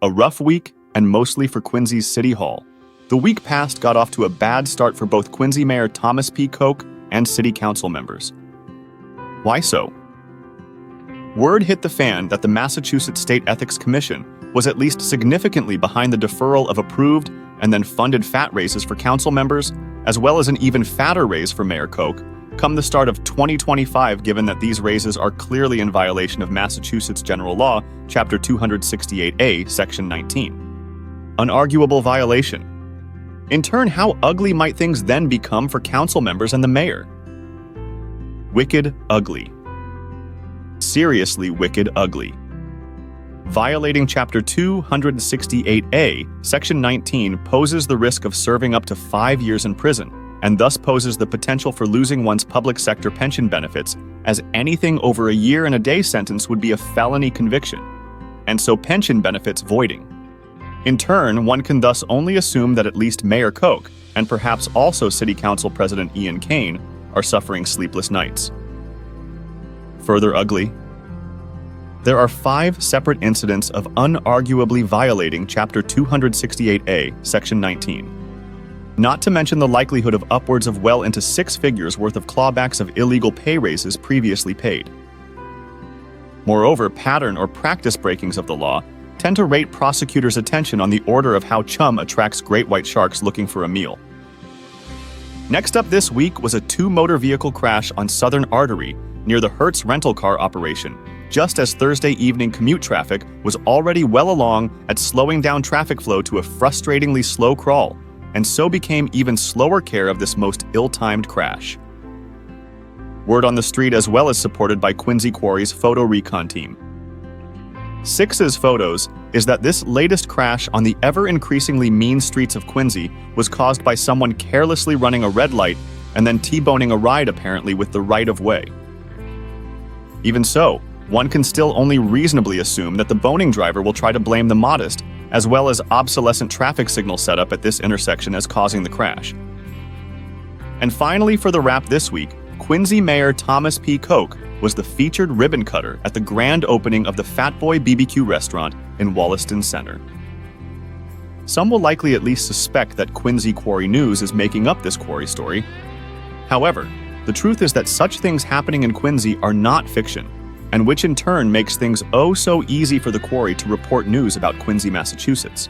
A rough week, and mostly for Quincy's City Hall. The week past got off to a bad start for both Quincy Mayor Thomas P. Koch and City Council members. Why so? Word hit the fan that the Massachusetts State Ethics Commission was at least significantly behind the deferral of approved and then funded fat raises for council members, as well as an even fatter raise for Mayor Koch, come the start of 2025, given that these raises are clearly in violation of Massachusetts General Law, Chapter 268A, Section 19. An arguable violation. In turn, how ugly might things then become for council members and the mayor? Wicked ugly. Seriously wicked ugly. Violating Chapter 268A, Section 19 poses the risk of serving up to 5 years in prison, and thus poses the potential for losing one's public sector pension benefits, as anything over a year and a day sentence would be a felony conviction, and so pension benefits voiding. In turn, one can thus only assume that at least Mayor Koch, and perhaps also City Council President Ian Kane, are suffering sleepless nights. Further ugly. There are 5 separate incidents of unarguably violating Chapter 268A, Section 19. Not to mention the likelihood of upwards of well into 6 figures worth of clawbacks of illegal pay raises previously paid. Moreover, pattern or practice breakings of the law tend to rate prosecutors' attention on the order of how chum attracts great white sharks looking for a meal. Next up this week was a 2-motor vehicle crash on Southern Artery near the Hertz rental car operation, just as Thursday evening commute traffic was already well along at slowing down traffic flow to a frustratingly slow crawl, and so became even slower care of this most ill-timed crash. Word on the street, as well as supported by QuincyQuarry's photo recon team. 6's photos is that this latest crash on the ever-increasingly mean streets of Quincy was caused by someone carelessly running a red light and then T-boning a ride apparently with the right-of-way. Even so, one can still only reasonably assume that the boning driver will try to blame the modest as well as obsolescent traffic signal setup at this intersection as causing the crash. And finally, for the wrap this week, Quincy Mayor Thomas P. Koch was the featured ribbon cutter at the grand opening of the Fat Boy BBQ restaurant in Wollaston Center. Some will likely at least suspect that Quincy Quarry News is making up this quarry story. However, the truth is that such things happening in Quincy are not fiction, and which in turn makes things oh so easy for the quarry to report news about Quincy, Massachusetts.